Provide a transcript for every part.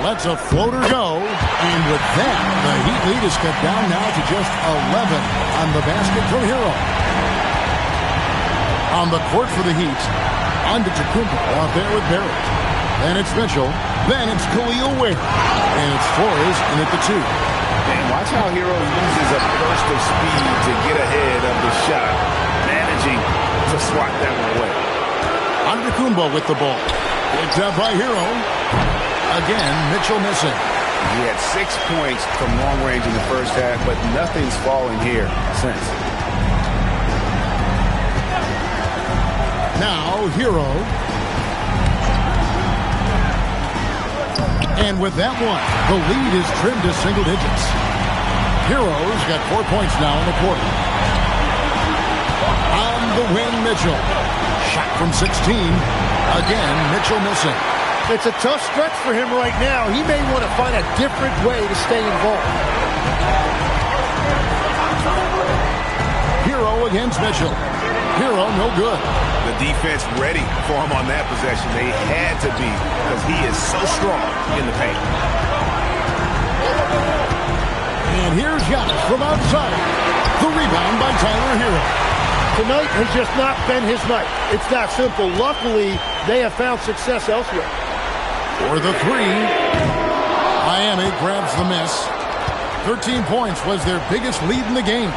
Lets a floater go. And with that, the Heat lead is cut down now to just 11 on the basket from Hero. On the court for the Heat, Antetokounmpo out there with Barrett. Then it's Mitchell. Then it's Khalil Ware. And it's Flores in at the 2. And watch how Hero uses a burst of speed to get ahead of the shot, managing to swat that one away. Antetokounmpo with the ball. Picked up by Hero. Again, Mitchell missing. He had 6 points from long range in the first half, but nothing's fallen here since. Now, Hero. And with that one, the lead is trimmed to single digits. Hero's got 4 points now in the quarter. On the wing, Mitchell. Shot from 16. Again, Mitchell missing. It's a tough stretch for him right now. He may want to find a different way to stay involved. Hero against Mitchell. Hero, no good. The defense ready for him on that possession. They had to be because he is so strong in the paint. And here's Giannis from outside. The rebound by Tyler Hero. Tonight has just not been his night. It's that simple. Luckily, they have found success elsewhere. For the 3, Miami grabs the miss. 13 points was their biggest lead in the game.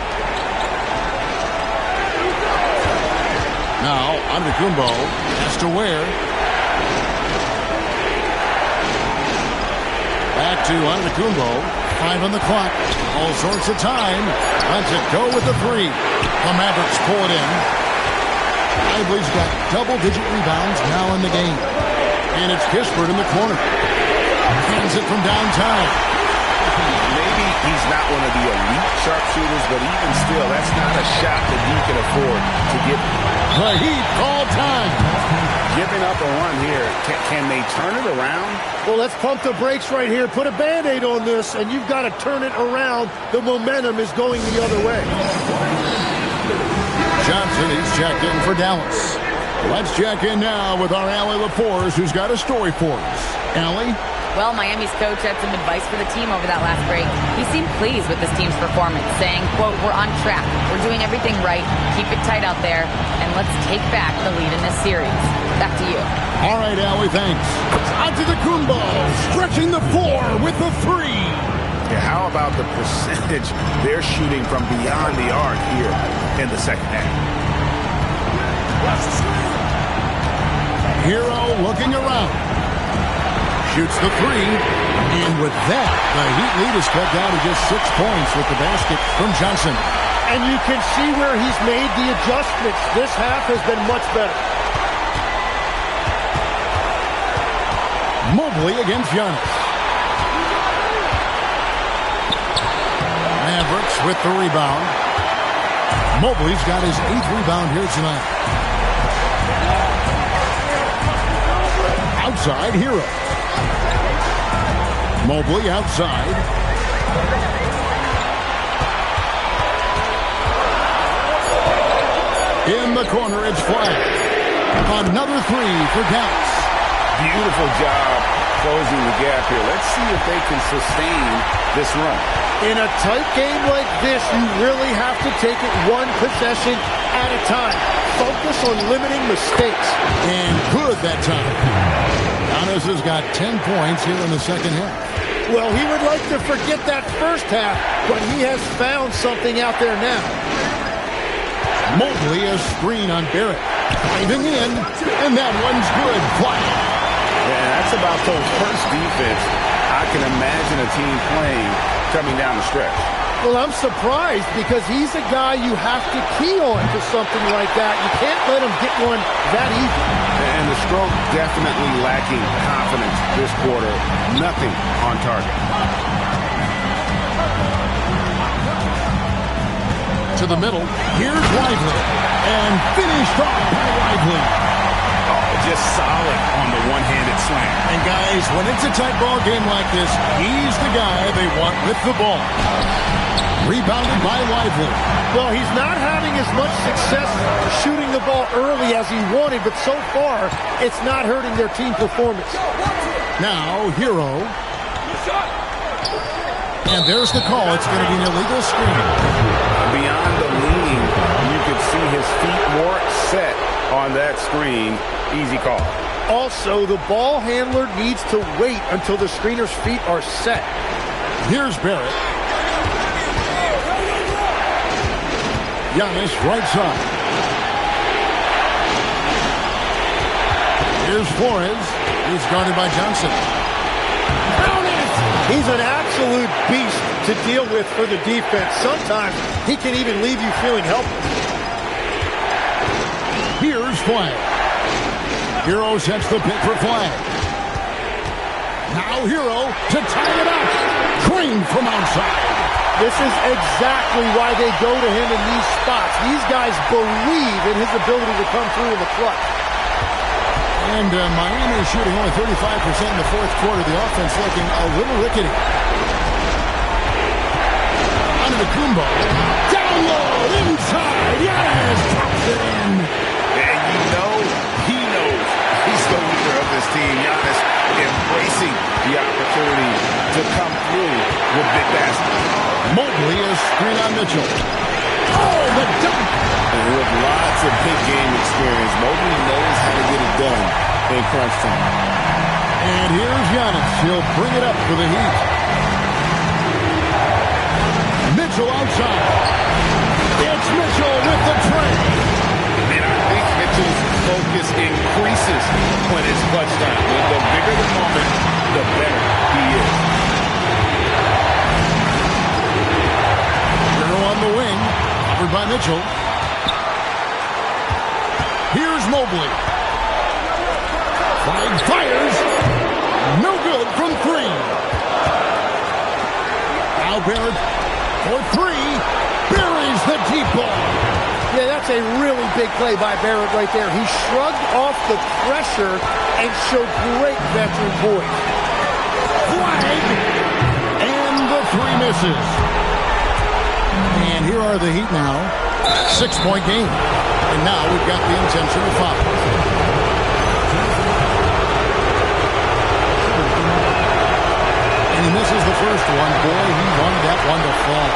Now, Antetokounmpo has to Ware. Back to Antetokounmpo. 5 on the clock. All sorts of time. Lets it go with the 3. The Mavericks pull it in. Lively's got double-digit rebounds now in the game. And it's Kispert in the corner. Hands it from downtown. Maybe he's not one of the elite sharpshooters, but even still, that's not a shot that he can afford to give. The Heat call time. Giving up a run here. Can they turn it around? Well, let's pump the brakes right here. Put a Band-Aid on this, and you've got to turn it around. The momentum is going the other way. Johnson, he's checked in for Dallas. Let's check in now with our Allie LaForce, who's got a story for us. Allie? Well, Miami's coach had some advice for the team over that last break. He seemed pleased with this team's performance, saying, quote, "We're on track. We're doing everything right. Keep it tight out there, and let's take back the lead in this series." Back to you. All right, Allie, thanks. Antetokounmpo stretching the 4 with the 3. Yeah, how about the percentage they're shooting from beyond the arc here in the second half? Hero looking around. Shoots the 3. And with that, the Heat lead is cut down to just 6 points with the basket from Johnson. And you can see where he's made the adjustments. This half has been much better. Mobley against Giannis. Mavericks with the rebound. Mobley's got his 8th rebound here tonight. Outside, Hero. Mobley outside. In the corner, it's flat. Another 3 for Dallas. Beautiful job closing the gap here. Let's see if they can sustain this run. In a tight game like this, you really have to take it one possession at a time. Focus on limiting mistakes. And good that time. Giannis has got 10 points here in the second half. Well, he would like to forget that first half, but he has found something out there now. Mobley a screen on Barrett. Diving in, and that one's good. Flat. Yeah, that's about the worst defense I can imagine a team playing coming down the stretch. Well, I'm surprised because he's a guy you have to key on to something like that. You can't let him get one that easy. And the stroke definitely lacking confidence this quarter. Nothing on target. To the middle. Here's Lively. And finished off by Lively. Oh, just solid on the one-handed slam. And guys, when it's a tight ball game like this, he's the guy they want with the ball. Rebounded by Lively. Well, he's not having as much success shooting the ball early as he wanted, but so far, it's not hurting their team performance. Now, Hero. And there's the call. It's going to be an illegal screen. Beyond the leaning, you can see his feet more set on that screen. Easy call. Also, the ball handler needs to wait until the screener's feet are set. Here's Barrett. Giannis right side. Here's Flores. He's guarded by Johnson. He's an absolute beast to deal with for the defense. Sometimes he can even leave you feeling helpless. Here's Flag. Hero sets the pick for Flag. Now Hero to tie it up. Green from outside. This is exactly why they go to him in these spots. These guys believe in his ability to come through in the clutch. And Miami is shooting only 35% in the fourth quarter. The offense looking a little rickety. Under the Kumbo. Down low, inside. Yes, taps it in. And you know, he knows he's the leader of this team. Giannis embracing the opportunity to come through with big baskets. Mobley is screen on Mitchell. Oh, the dunk. And with lots of big game experience, Mobley knows how to get it done in crunch time. And here's Giannis. He'll bring it up for the Heat. Mitchell outside. It's Mitchell with the tray. And I think Mitchell's focus increases when it's clutch time. The bigger the moment, the better he is. Hero on the wing. Covered by Mitchell. Here's Mobley. Flag fires. No good from three. Now Barrett for three. Buries the deep ball. Yeah, that's a really big play by Barrett right there. He shrugged off the pressure and showed great veteran poise. Flag. And the three misses. And here are the Heat now. 6-point game. And now we've got the intentional foul. And he misses the first one. Boy, he wanted that one to fall.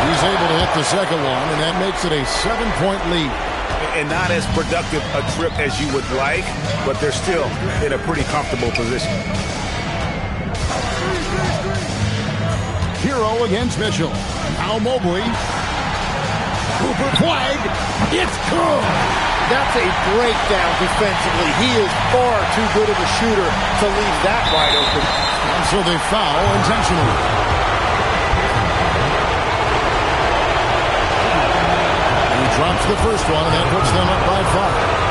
He's able to hit the second one, and that makes it a 7-point lead. And not as productive a trip as you would like, but they're still in a pretty comfortable position. Hero against Mitchell. Now Mobley. Cooper Flag. It's good. That's a breakdown defensively. He is far too good of a shooter to leave that wide open. And so they foul intentionally. He drops the first one, and that puts them up by 5.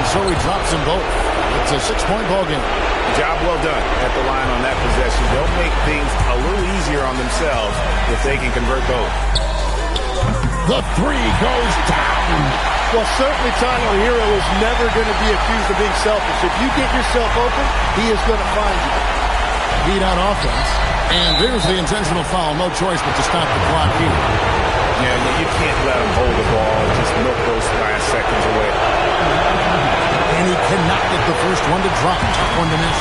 So he drops them both. It's a 6-point ball game. Job well done at the line on that possession. They'll make things a little easier on themselves if they can convert those. The three goes down. Well, certainly Tyler Hero is never going to be accused of being selfish. If you get yourself open, he is going to find you. Heat on offense. And there's the intentional foul. No choice but to stop the clock here. Yeah, you can't let him hold the ball and just milk those last seconds away. And he cannot get the first one to drop. Top one to miss.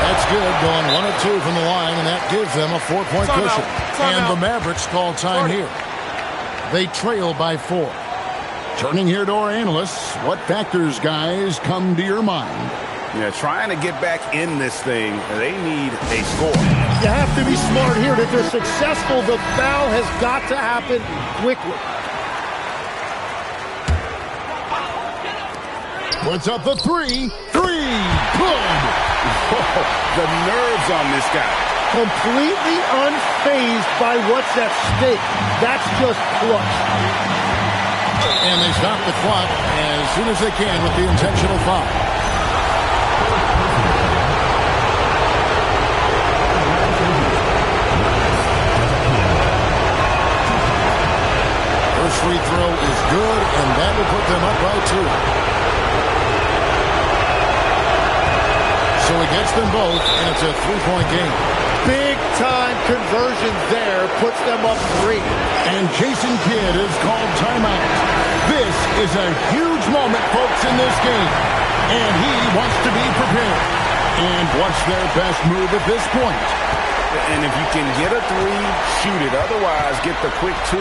That's good. Going 1 of 2 from the line, and that gives them a 4-point cushion. And the Mavericks call time here. They trail by 4. Turning here to our analysts, what factors, guys, come to your mind? Yeah, trying to get back in this thing, they need a score. You have to be smart here. If they're successful, the foul has got to happen quickly. Puts up the three. Good. The nerves on this guy. Completely unfazed by what's at stake. That's just clutch. And they stop the clock as soon as they can with the intentional foul. First free throw is good, and that will put them up by 2. So he gets them both, and it's a three-point game. Big-time conversion there puts them up 3. And Jason Kidd is called timeout. This is a huge moment, folks, in this game. And he wants to be prepared. And what's their best move at this point? And if you can get a 3, shoot it. Otherwise, get the quick 2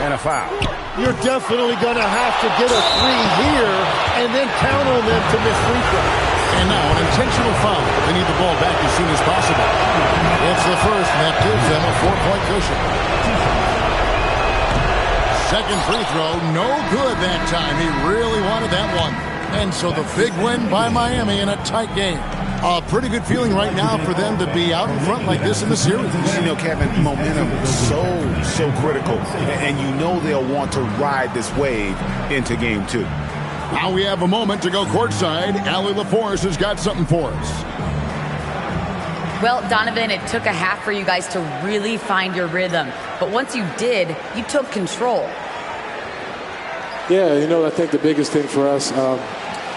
and a foul. You're definitely going to have to get a 3 here and then count on them to miss free throw. And now an intentional foul. They need the ball back as soon as possible. It's the first, and that gives them a 4-point cushion. Second free throw, no good that time. He really wanted that one. And so the big win by Miami in a tight game. A pretty good feeling right now for them to be out in front like this in the series. You know, Kevin, momentum is so critical. And you know they'll want to ride this wave into game 2. Now we have a moment to go courtside. Allie LaForce has got something for us. Well, Donovan, it took a half for you guys to really find your rhythm. But once you did, you took control. Yeah, you know, I think the biggest thing for us,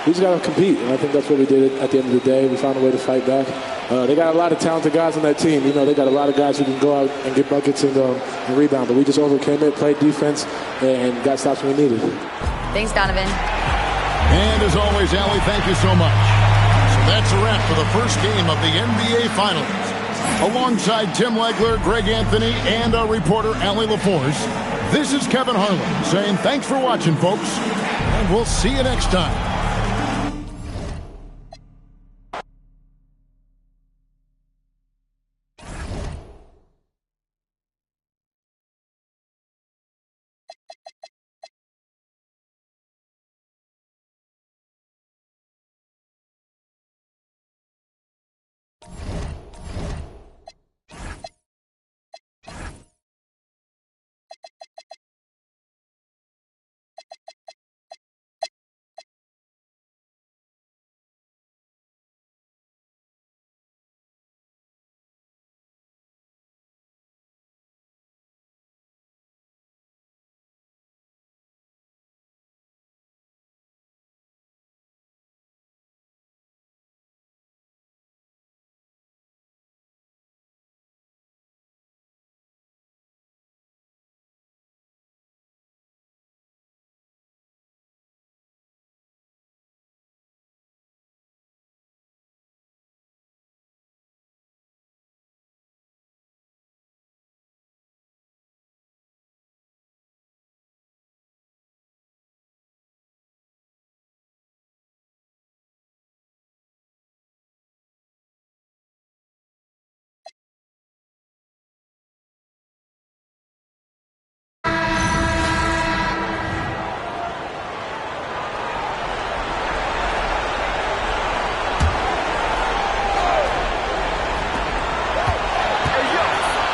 we just got to compete. And I think that's what we did at the end of the day. We found a way to fight back. They got a lot of talented guys on that team. You know, they got a lot of guys who can go out and get buckets and rebound. But we just overcame it, played defense, and got stops when we needed. Thanks, Donovan. And as always, Allie, thank you so much. So that's a wrap for the first game of the NBA Finals. Alongside Tim Legler, Greg Anthony, and our reporter, Allie LaForce, this is Kevin Harlan saying thanks for watching, folks, and we'll see you next time.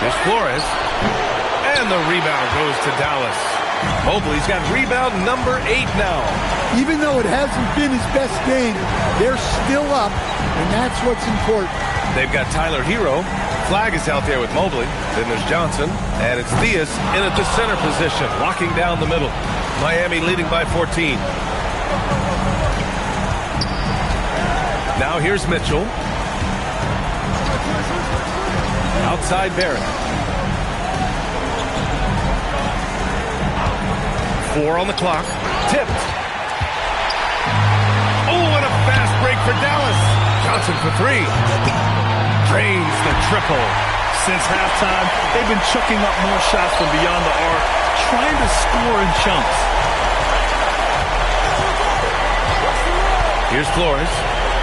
Here's Flores. And the rebound goes to Dallas. Mobley's got rebound number 8 now. Even though it hasn't been his best game, they're still up, and that's what's important. They've got Tyler Hero. Flag is out there with Mobley. Then there's Johnson. And it's Diaz in at the center position, locking down the middle. Miami leading by 14. Now here's Mitchell. Outside Barrett. 4 on the clock. Tipped. Oh, and a fast break for Dallas. Johnson for 3. Drains the triple. Since halftime, they've been chucking up more shots from beyond the arc, trying to score in chunks. Here's Flores.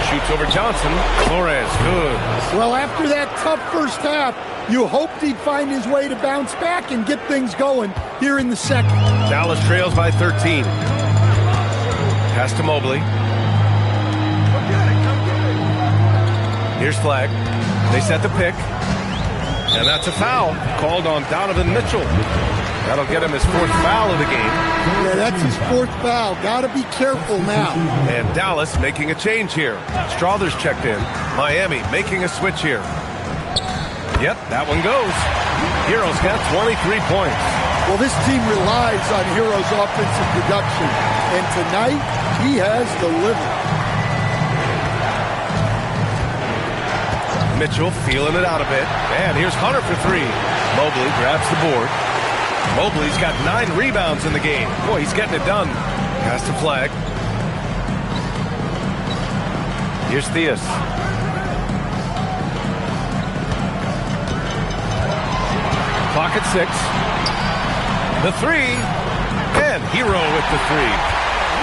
Shoots over Johnson. Flores, good. Well, after that tough first half, you hoped he'd find his way to bounce back and get things going here in the second. Dallas trails by 13. Pass to Mobley. Here's Flag. They set the pick. And that's a foul called on Donovan Mitchell. That'll get him his 4th foul of the game. Yeah, that's his 4th foul. Got to be careful now. And Dallas making a change here. Strawther's checked in. Miami making a switch here. Yep, that one goes. Hero's got 23 points. Well, this team relies on Hero's offensive production. And tonight, he has delivered. Mitchell feeling it out a bit. And here's Hunter for three. Mobley grabs the board. Mobley's got 9 rebounds in the game. Boy, he's getting it done. Pass to Flag. Here's Theus. Clock at 6. The three. And Hero with the three.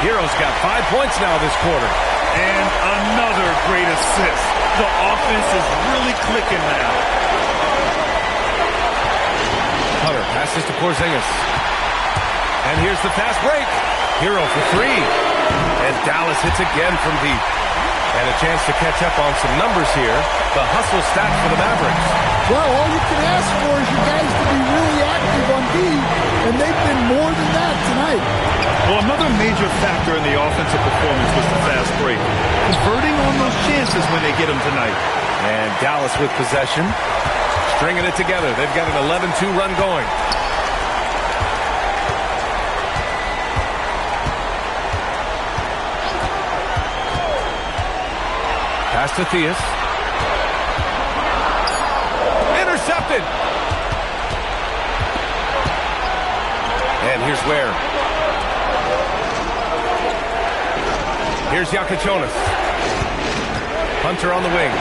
Hero's got 5 points now this quarter. And another great assist. The offense is really clicking now. Hunter passes to Porzingis. And here's the fast break. Hero for three. And Dallas hits again from deep. And a chance to catch up on some numbers here. The hustle stat for the Mavericks. Well, all you can ask for is your guys to be really active on D, and they've been more than that tonight. Well, another major factor in the offensive performance was the fast break. Converting on those chances when they get them tonight. And Dallas with possession. Stringing it together. They've got an 11-2 run going. Pass to Theus. Intercepted. And here's Ware. Here's Yakichonis. Hunter on the wing.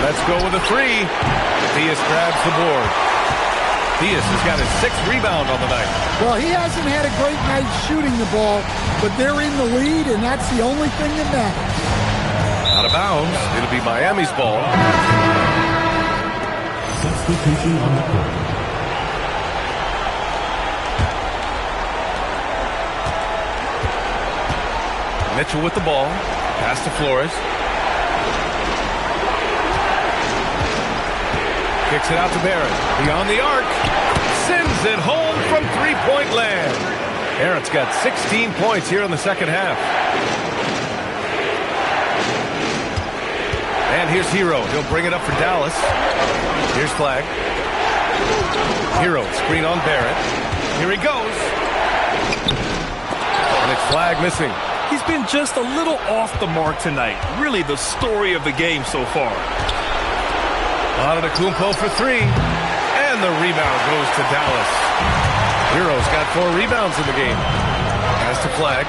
Let's go with a three. Theus grabs the board. Theus has got his 6th rebound on the night. Well, he hasn't had a great night shooting the ball, but they're in the lead, and that's the only thing that matters. Out of bounds. It'll be Miami's ball. Substitution on the court. Mitchell with the ball. Pass to Flores. Kicks it out to Barrett. Beyond the arc. Sends it home from three-point land. Barrett's got 16 points here in the second half. And here's Hero. He'll bring it up for Dallas. Here's Flag. Hero, screen on Barrett. Here he goes. And it's Flag missing. He's been just a little off the mark tonight. Really the story of the game so far. Antetokounmpo for three. And the rebound goes to Dallas. Hero's got 4 rebounds in the game. Pass to Flag.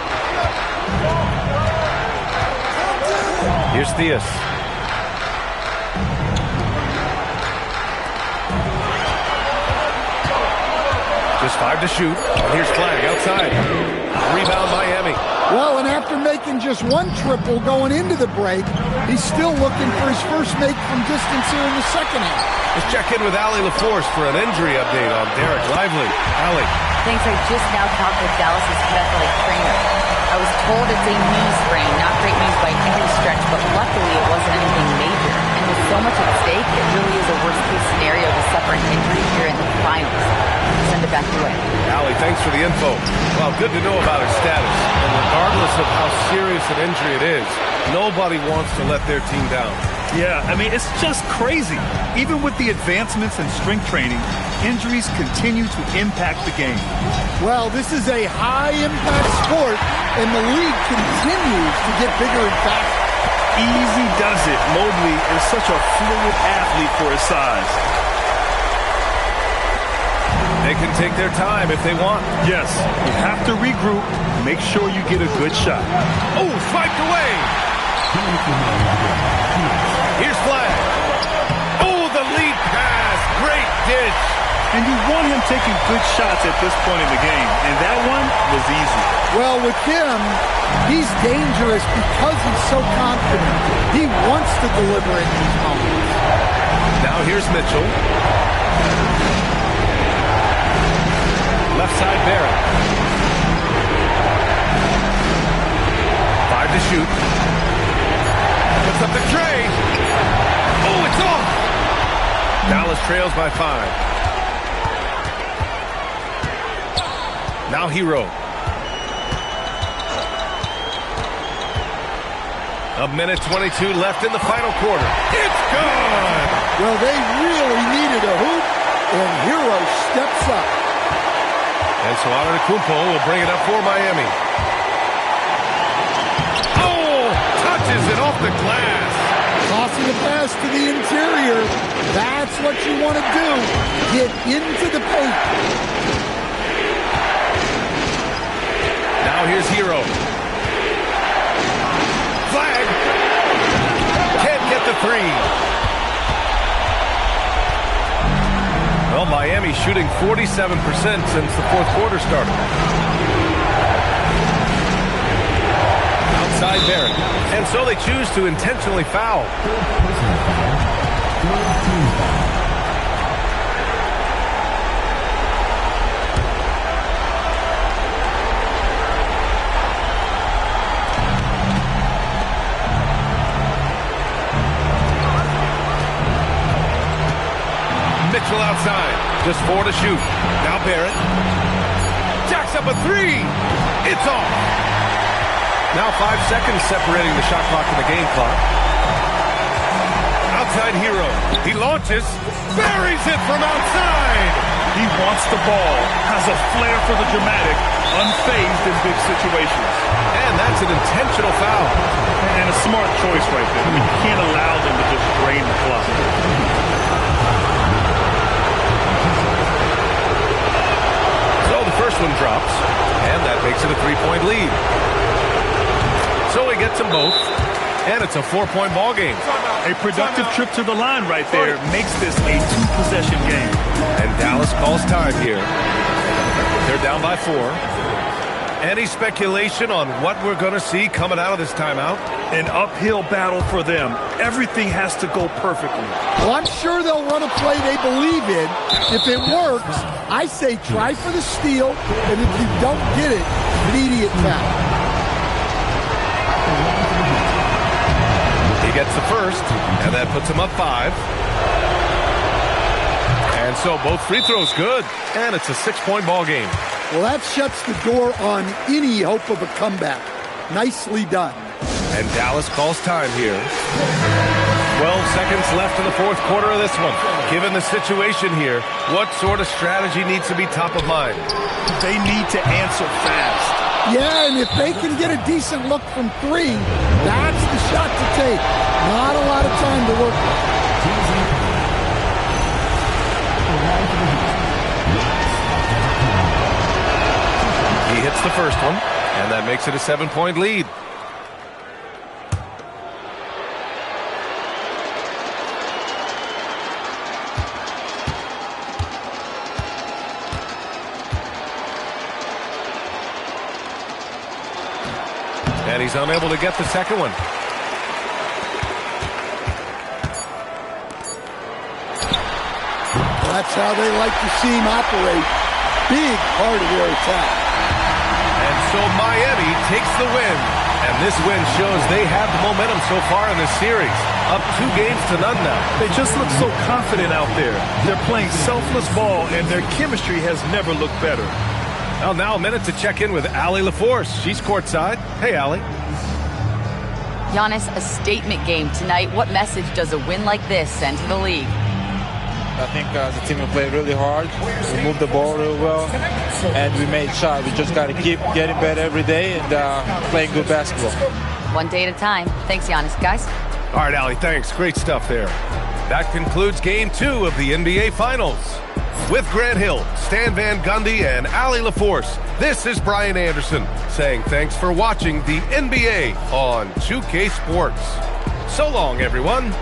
Here's Theus. Just 5 to shoot. And here's Flag outside. Rebound Miami. Well, and after making just 1 triple going into the break, he's still looking for his first make from distance here in the second half. Let's check in with Allie LaForce for an injury update on Derek Lively. Allie. Thanks. I just now talked with Dallas's athletic trainer. I was told it's a knee sprain. Not great news by any stretch, but luckily it wasn't anything major. And with so much at stake, it really is a worst-case scenario to suffer an injury here in the finals. Send it back your way. Allie, thanks for the info. Well, good to know about his status. And regardless of how serious an injury it is, nobody wants to let their team down. Yeah, I mean, it's just crazy. Even with the advancements in strength training, injuries continue to impact the game. Well, this is a high-impact sport, and the league continues to get bigger and faster. Easy does it. Mobley is such a fluid athlete for his size. They can take their time if they want. Yes, you have to regroup, make sure you get a good shot. Oh, swiped away. Here's Flag. Oh, the lead pass. Great ditch. And you want him taking good shots at this point in the game, and that one was easy. Well, with him, he's dangerous because he's so confident. He wants to deliver in these moments. Now here's Mitchell. Left side Barrett. 5 to shoot. Puts up the tray. Oh, it's off. Dallas trails by 5. Now Hero. A minute 22 left in the final quarter. It's good. Well, they really needed a hoop, and Hero steps up. And so Antetokounmpo will bring it up for Miami. Oh, touches it off the glass. Toss of the pass to the interior. That's what you want to do. Get into the paint. Now here's Hero. Flag. Can't get the three. Well, Miami shooting 47% since the fourth quarter started. Outside Barrett. And so they choose to intentionally foul. Mitchell outside. Just 4 to shoot. Now Barrett. Jacks up a three. It's off. Now 5 seconds separating the shot clock and the game clock. Outside Hero. He launches. Buries it from outside. He wants the ball. Has a flair for the dramatic. Unfazed in big situations. And that's an intentional foul. And a smart choice right there. I mean, you can't allow them to just drain the clock. First one drops, and that makes it a 3-point lead. So he gets them both, and it's a 4-point ball game. A productive trip to the line right there makes this a 2-possession game. And Dallas calls time here. They're down by 4. Any speculation on what we're going to see coming out of this timeout? An uphill battle for them. Everything has to go perfectly. Well, I'm sure they'll run a play they believe in. If it works, I say try for the steal, and if you don't get it, immediate foul. He gets the first, and that puts him up 5. And so both free throws good, and it's a 6-point ball game. Well, that shuts the door on any hope of a comeback. Nicely done. And Dallas calls time here. 12 seconds left in the fourth quarter of this one. Given the situation here, what sort of strategy needs to be top of mind? They need to answer fast. Yeah, and if they can get a decent look from 3, that's the shot to take. Not a lot of time to work with. He hits the first one, and that makes it a 7-point lead. And he's unable to get the second one. That's how they like to see him operate. Big part of their attack. And so Miami takes the win. And this win shows they have the momentum so far in this series. Up 2 games to none now. They just look so confident out there. They're playing selfless ball, and their chemistry has never looked better. Well, now a minute to check in with Allie LaForce. She's courtside. Hey, Allie. Giannis, a statement game tonight. What message does a win like this send to the league? I think as a team we played really hard. We moved the ball real well, and we made shots. We just got to keep getting better every day and playing good basketball. One day at a time. Thanks, Giannis. Guys? All right, Allie, thanks. Great stuff there. That concludes Game 2 of the NBA Finals. With Grant Hill, Stan Van Gundy, and Allie LaForce, this is Brian Anderson saying thanks for watching the NBA on 2K Sports. So long, everyone.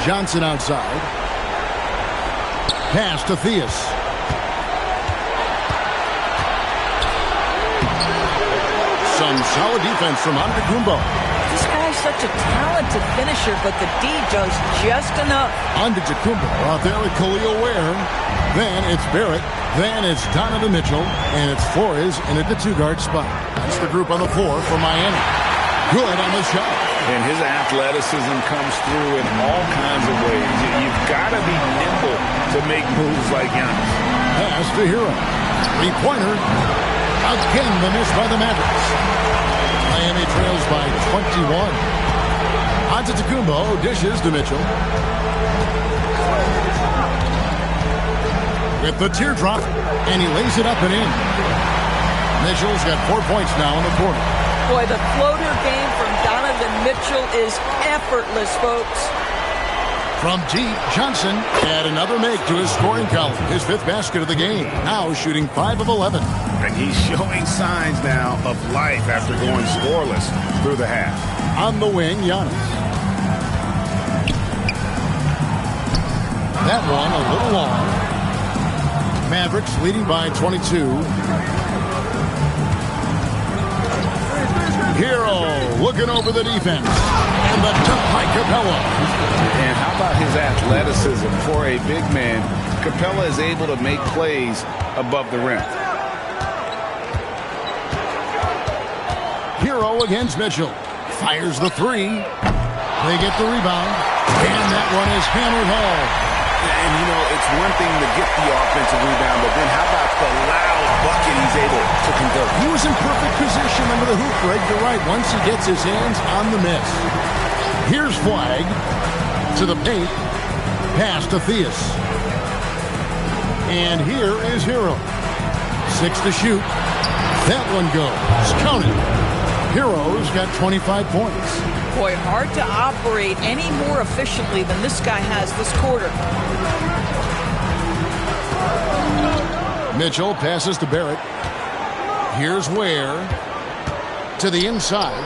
Johnson outside. Pass to Theus. Some solid defense from Antetokounmpo. This guy's such a talented finisher, but the D does just enough. Antetokounmpo out there with Khalil Ware. Then it's Barrett. Then it's Donovan Mitchell. And it's Flores in at the two-guard spot. That's the group on the floor for Miami. Good on the shot. And his athleticism comes through in all kinds of ways. You've got to be nimble to make moves like Giannis. Pass to Hero. Three-pointer. Again, the miss by the Mavericks. Miami trails by 21. Antetokounmpo dishes to Mitchell. With the teardrop, and he lays it up and in. Mitchell's got 4 points now in the quarter. Boy, the floater game from Donovan Mitchell is effortless, folks. From deep, Johnson had another make to his scoring column. His 5th basket of the game. Now shooting 5 of 11. And he's showing signs now of life after going scoreless through the half. On the wing, Giannis. That one a little long. Mavericks leading by 22. Hero looking over the defense. And the dunk by Capella. And how about his athleticism for a big man? Capella is able to make plays above the rim. Hero against Mitchell. Fires the three. They get the rebound. And that one is hammered home. And, you know, it's one thing to get the offensive rebound, but then how about the loud bucket he's able to convert? He was in perfect position under the hoop, Greg. You're right. Once he gets his hands on the miss. Here's Flag to the paint. Pass to Theus. And here is Hero. 6 to shoot. That one goes. Counted. Hero's got 25 points. Boy, hard to operate any more efficiently than this guy has this quarter. Mitchell passes to Barrett. Here's Ware. To the inside.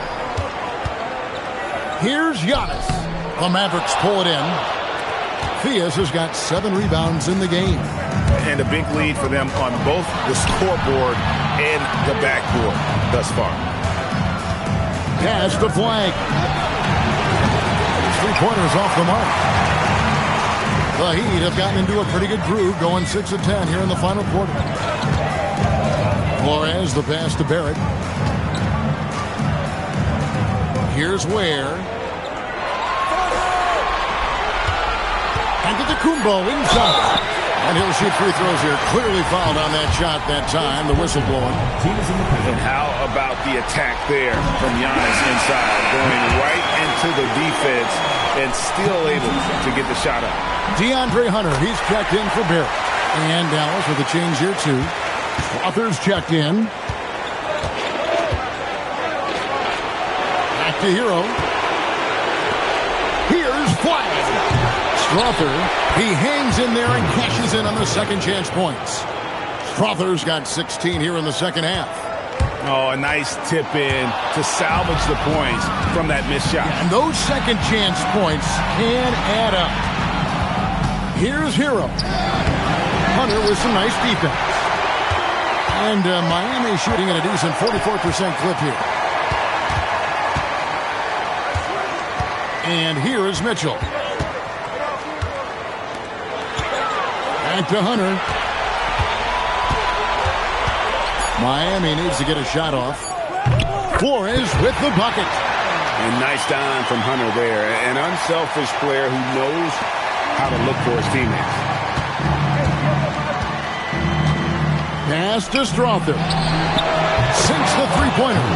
Here's Giannis. The Mavericks pull it in. Theus has got 7 rebounds in the game. And a big lead for them on both the scoreboard and the backboard thus far. Pass to Flag. 3-pointers off the mark. The Heat have gotten into a pretty good groove, going 6 of 10 here in the final quarter. Flores, the pass to Barrett. Here's Ware. Antetokounmpo inside. And he'll shoot free throws here. Clearly fouled on that shot that time. The whistle blowing. And how about the attack there from Giannis inside, going right into the defense and still able to get the shot up. DeAndre Hunter, he's checked in for Barrett. And Dallas with a change here too. Authors checked in. Back to Hero. Here's Flag. Strother, he hangs in there and cashes in on the second chance points. Strother's got 16 here in the second half. Oh, a nice tip in to salvage the points from that missed shot. Yeah, and those second chance points can add up. Here's Hero. Hunter with some nice defense. And Miami shooting at a decent 44% clip here. And here is Mitchell. Back to Hunter. Miami needs to get a shot off. Flores with the bucket. And nice dime from Hunter there. An unselfish player who knows how to look for his teammates. Pass to Strother. Sinks the three-pointer.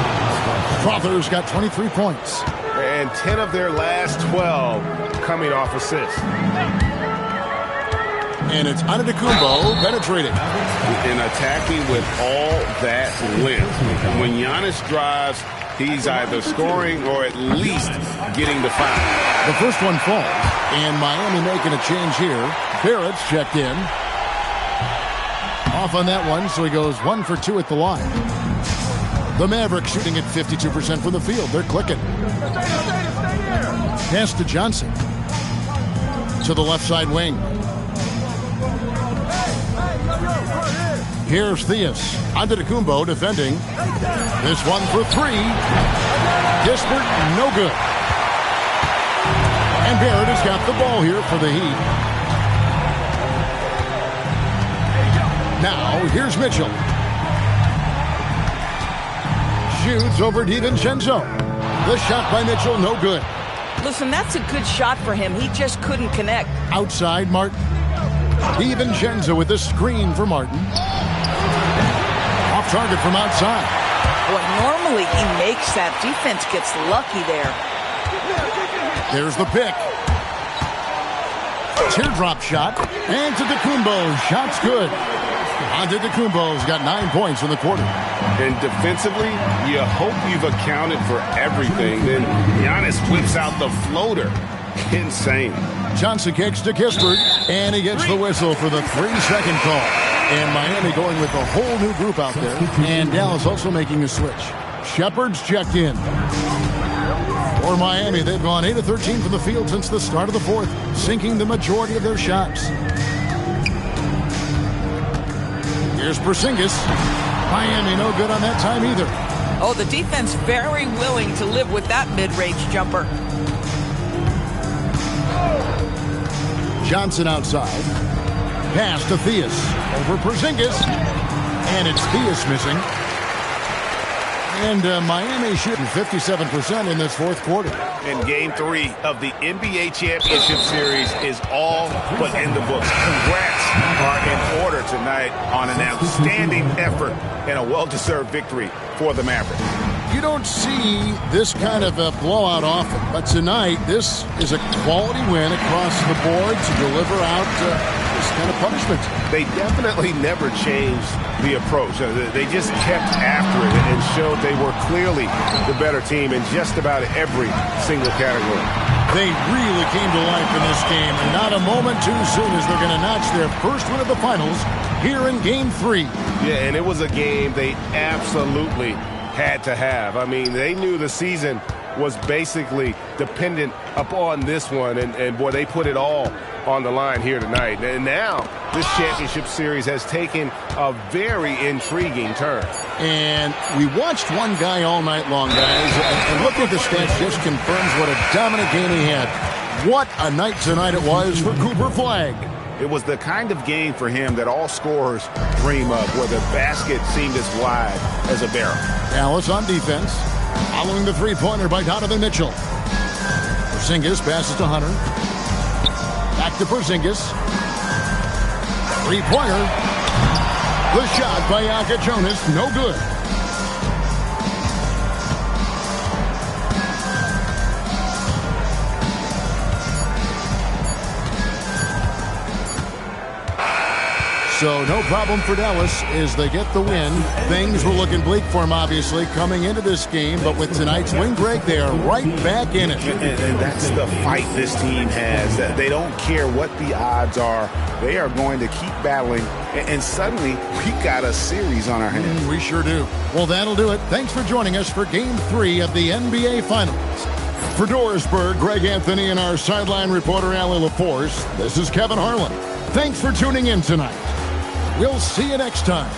Strother's got 23 points. And 10 of their last 12 coming off assists. And it's Antetokounmpo penetrating. And attacking with all that length. When Giannis drives, he's either scoring or at least getting the foul. The first one falls. And Miami making a change here. Barrett's checked in. Off on that one, so he goes 1 for 2 at the line. The Mavericks shooting at 52% from the field. They're clicking. Pass to Johnson. to the left side wing. Here's Theus. Antetokounmpo defending. This one for three. Kispert, no good. And Barrett has got the ball here for the Heat. Now, here's Mitchell. Shoots over DiVincenzo. The shot by Mitchell, no good. Listen, that's a good shot for him. He just couldn't connect. Outside, Martin. DiVincenzo with the screen for Martin. Off target from outside. Boy, normally he makes that. Defense gets lucky there. There's the pick. Teardrop shot. Antetokounmpo. Shot's good. Antetokounmpo's got 9 points in the quarter. And defensively, you hope you've accounted for everything. Then Giannis whips out the floater. Insane. Johnson kicks to Kispert, and he gets the whistle for the 3-second call. And Miami going with a whole new group out there. And Dallas also making a switch. Shepard's checked in. For Miami, they've gone 8 of 13 from the field since the start of the fourth, sinking the majority of their shots. Here's Porzingis. Miami no good on that time either. Oh, the defense very willing to live with that mid-range jumper. Johnson outside. Pass to Theus. Over Porzingis. And it's Theus missing. And Miami shooting 57% in this fourth quarter. And Game 3 of the NBA Championship Series is all but in the books. Congrats are in order tonight on an outstanding effort and a well-deserved victory for the Mavericks. You don't see this kind of a blowout often, but tonight this is a quality win across the board to deliver out this kind of punishment. They definitely never changed the approach. They just kept after it and showed they were clearly the better team in just about every single category. They really came to life in this game, and not a moment too soon as they're going to notch their first win of the finals here in Game 3. Yeah, and it was a game they absolutely had to have. I mean, they knew the season was basically dependent upon this one, and boy, they put it all on the line here tonight. And now this championship series has taken a very intriguing turn. And we watched one guy all night long, guys, and looking at the stats just confirms what a dominant game he had. What a night tonight it was for Cooper Flagg. It was the kind of game for him that all scorers dream of, where the basket seemed as wide as a barrel. Dallas on defense, following the three-pointer by Donovan Mitchell. Porzingis passes to Hunter. Back to Porzingis. Three-pointer. The shot by Yaka Jonas, no good. So no problem for Dallas as they get the win. Things were looking bleak for them, obviously, coming into this game. But with tonight's win, Greg, they are right back in it. And that's the fight this team has. They don't care what the odds are. They are going to keep battling. And suddenly, we got a series on our hands. We sure do. Well, that'll do it. Thanks for joining us for Game 3 of the NBA Finals. For Dorisburg, Greg Anthony, and our sideline reporter, Allie LaForce, this is Kevin Harlan. Thanks for tuning in tonight. We'll see you next time.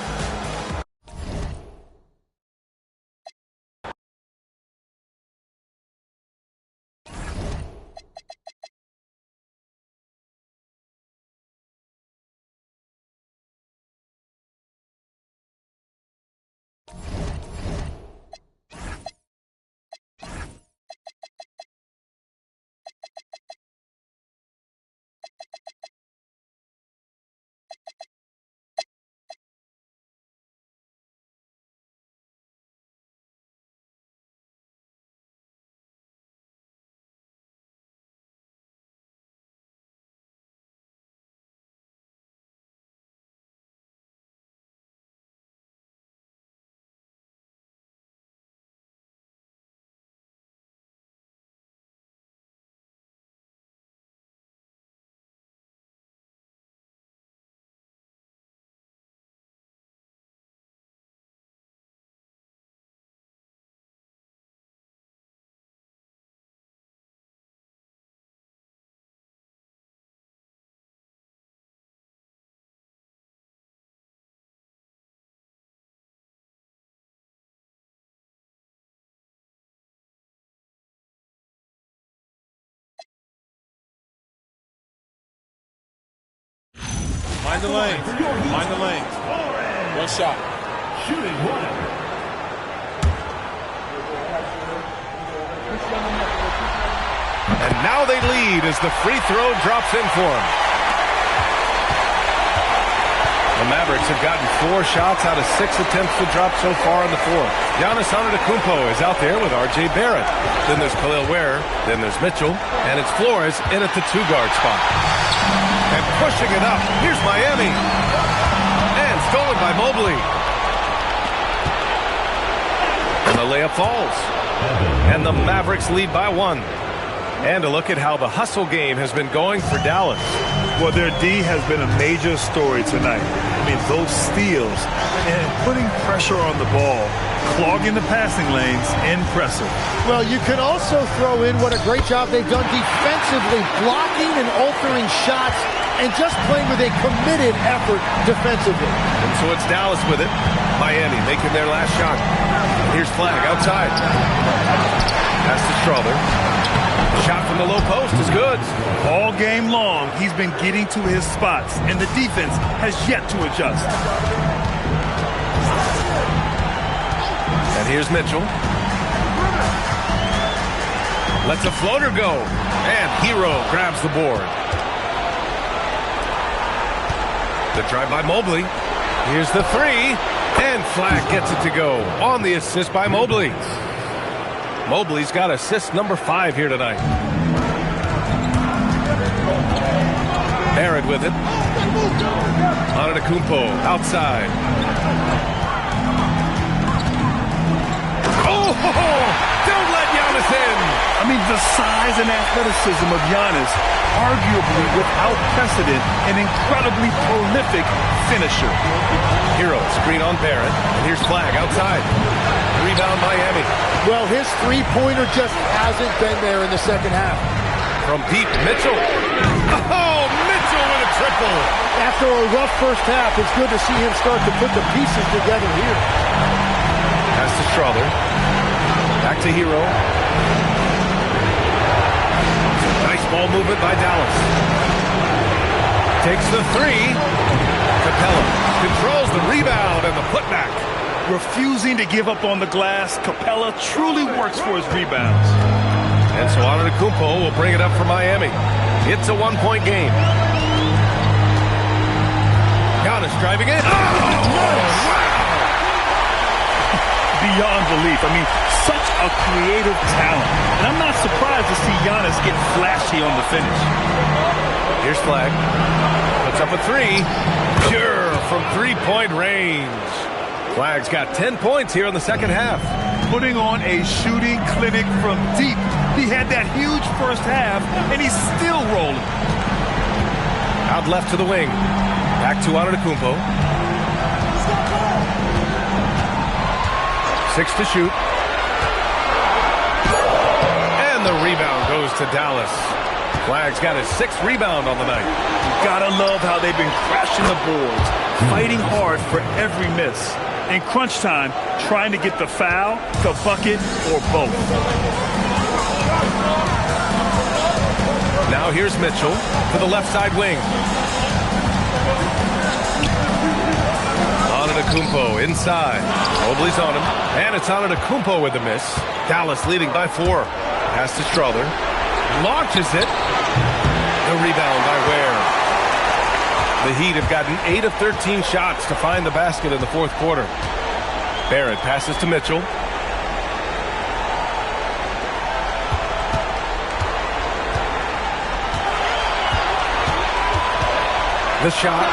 Mind the lane. Mind the lane. One shot. Shooting one. And now they lead as the free throw drops in for them. The Mavericks have gotten 4 shots out of 6 attempts to drop so far in the fourth. Giannis Antetokounmpo is out there with R.J. Barrett. Then there's Khalil Ware. Then there's Mitchell. And it's Flores in at the 2-guard spot. And pushing it up. Here's Miami. And stolen by Mobley. And the layup falls. And the Mavericks lead by 1. And a look at how the hustle game has been going for Dallas. Well, their D has been a major story tonight. I mean, those steals and putting pressure on the ball, clogging the passing lanes, impressive. Well, you can also throw in what a great job they've done defensively, blocking and altering shots and just playing with a committed effort defensively. And so it's Dallas with it. Miami making their last shot. Here's Flag outside. Pass to Strother. Shot from the low post is good. All game long, he's been getting to his spots, and the defense has yet to adjust. And here's Mitchell. Lets a floater go. And Hero grabs the board. The drive by Mobley. Here's the 3. And Flag gets it to go on the assist by Mobley. Mobley's got assist number 5 here tonight. Barrett with it. Antetokounmpo outside. Oh! Don't let Giannis in! I mean, the size and athleticism of Giannis, arguably without precedent, an incredibly prolific finisher. Hero screen on Barrett. And here's Flag outside. Rebound Miami. Well, his three-pointer just hasn't been there in the second half. From deep, Mitchell. Oh, Mitchell with a triple. After a rough first half, it's good to see him start to put the pieces together here. Pass to Strother. Back to Hero. Nice ball movement by Dallas. Takes the 3. Capella controls the rebound and the putback. Refusing to give up on the glass, Capella truly works for his rebounds. And so Antetokounmpo will bring it up for Miami. It's a 1-point game. Giannis driving in. Oh, wow! Beyond belief. I mean, such a creative talent. And I'm not surprised to see Giannis get flashy on the finish. Here's Flag. Puts up a 3. Pure from 3-point range. Flag's got 10 points here in the second half. Putting on a shooting clinic from deep. He had that huge first half, and he's still rolling. Out left to the wing. Back to Antetokounmpo. 6 to shoot. And the rebound goes to Dallas. Flag's got his 6th rebound on the night. Gotta love how they've been crashing the boards, fighting hard for every miss. In crunch time, trying to get the foul, the bucket, or both. Now here's Mitchell to the left side wing. Antetokounmpo inside. Mobley's on him. And it's Antetokounmpo with the miss. Dallas leading by 4. Pass to Strother. Launches it. The rebound by Ware. The Heat have gotten 8 of 13 shots to find the basket in the fourth quarter. Barrett passes to Mitchell. The shot.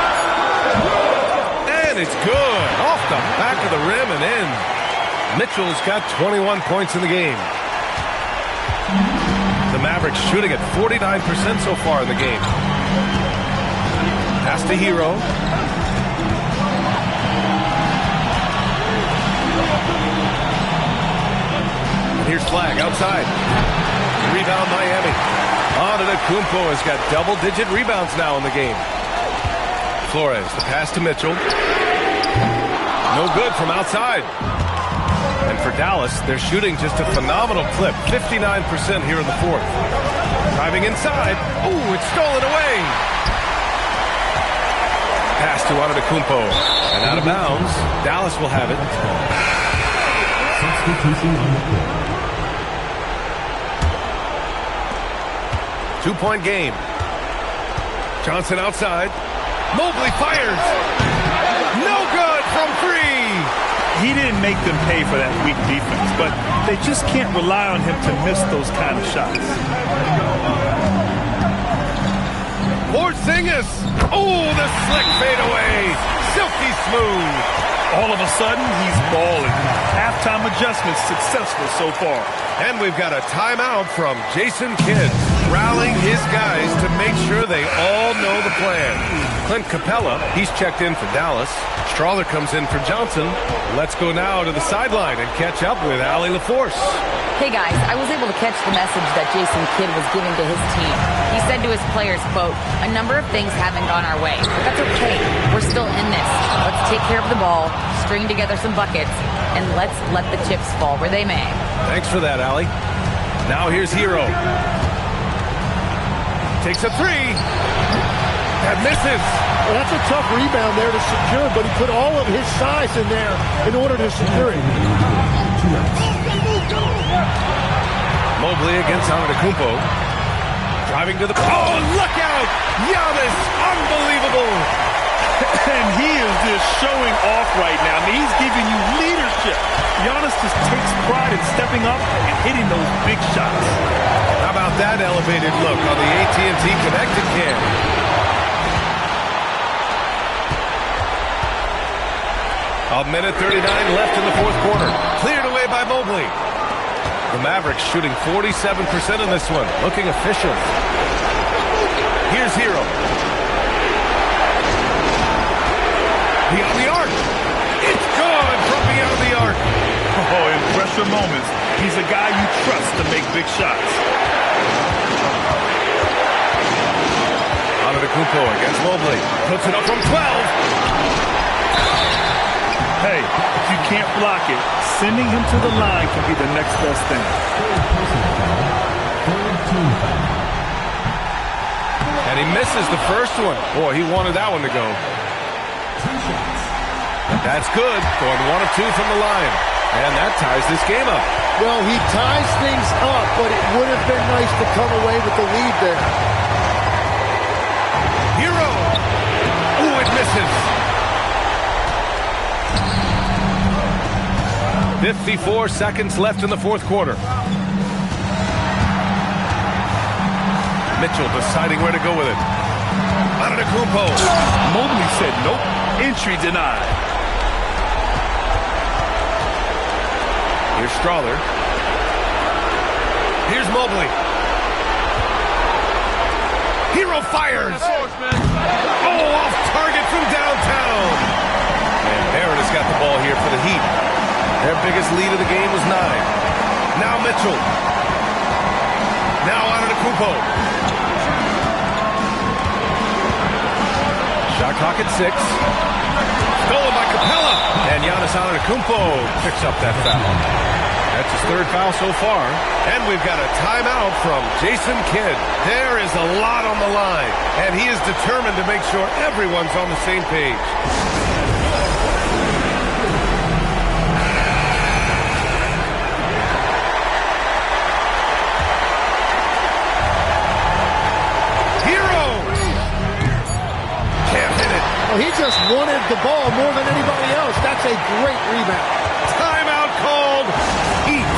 And it's good. Off the back of the rim and in. Mitchell's got 21 points in the game. The Mavericks shooting at 49% so far in the game. Pass to Hero. And here's Flag outside. Rebound Miami. Antetokounmpo has got double-digit rebounds now in the game. Flores, the pass to Mitchell. No good from outside. And for Dallas, they're shooting just a phenomenal clip. 59% here in the fourth. Driving inside. Ooh, it's stolen away. pass to Antetokounmpo. And out of bounds. Dallas will have it. Substitution on the court. 2-point game. Johnson outside. Mobley fires. No good from 3. He didn't make them pay for that weak defense, but they just can't rely on him to miss those kind of shots. Porzingis. Oh, the slick fadeaway. Silky smooth. All of a sudden, he's balling. Halftime adjustment successful so far. And we've got a timeout from Jason Kidd, rallying his guys to make sure they all know the plan. Clint Capella, he's checked in for Dallas. Strawler comes in for Johnson. Let's go now to the sideline and catch up with Allie LaForce. Hey guys, I was able to catch the message that Jason Kidd was giving to his team. He said to his players, quote, "A number of things haven't gone our way, but that's okay. We're still in this. Let's take care of the ball, string together some buckets, and let's let the chips fall where they may." Thanks for that, Allie. Now here's Hero. Takes a 3. That misses. Well, that's a tough rebound there to secure, but he put all of his size in there in order to secure it. Mobley against Antetokounmpo. Driving to the... Oh, look out! Giannis, unbelievable! And he is just showing off right now. I mean, he's giving you leadership. Giannis just takes pride in stepping up and hitting those big shots. How about that elevated look on the AT&T Connected Cam? A minute 39 left in the fourth quarter. Cleared away by Mobley. The Mavericks shooting 47% in this one. Looking efficient. Here's Hero. Beyond the arc. It's gone from beyond the arc. Oh, in pressure moments, he's a guy you trust to make big shots. Antetokounmpo against Mobley. Puts it up from 12. Hey, if you can't block it, sending him to the line can be the next best thing. And he misses the first one. Boy, he wanted that one to go. That's good. Going 1 of 2 from the line. And that ties this game up. Well, he ties things up, but it would have been nice to come away with the lead there. Hero. Ooh, it misses. 54 seconds left in the fourth quarter. Mitchell deciding where to go with it. Antetokounmpo. Mobley said nope. Entry denied. Here's Strawler. Here's Mobley. Hero fires. Oh, off target from downtown. And Barrett has got the ball here for the Heat. Their biggest lead of the game was 9. Now Mitchell. Now Antetokounmpo. Shot clock at 6. Stolen by Capella. And Giannis Antetokounmpo picks up that foul. That's his 3rd foul so far. And we've got a timeout from Jason Kidd. There is a lot on the line. And he is determined to make sure everyone's on the same page. He just wanted the ball more than anybody else. That's a great rebound. Timeout called. Heat.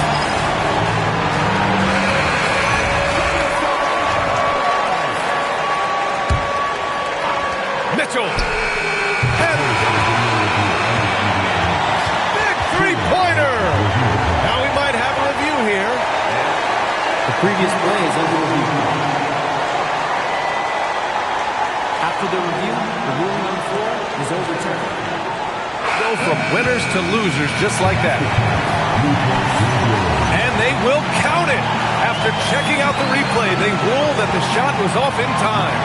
Mitchell. And big three-pointer. Now we might have a review here. The previous play is under review. After the review, the ruling on the floor is overturned. Go from winners to losers just like that. And they will count it. After checking out the replay, they rule that the shot was off in time.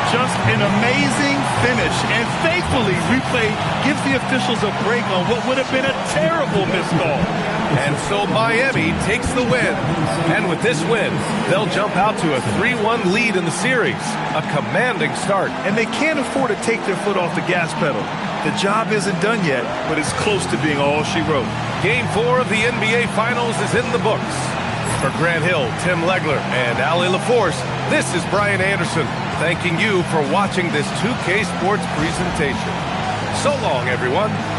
Just an amazing finish. And thankfully, replay gives the officials a break on what would have been a terrible missed call. And so Miami takes the win. And with this win, they'll jump out to a 3-1 lead in the series. A commanding start. And they can't afford to take their foot off the gas pedal. The job isn't done yet, but it's close to being all she wrote. Game 4 of the NBA Finals is in the books. For Grant Hill, Tim Legler, and Ali LaForce, this is Brian Anderson, thanking you for watching this 2K Sports presentation. So long, everyone.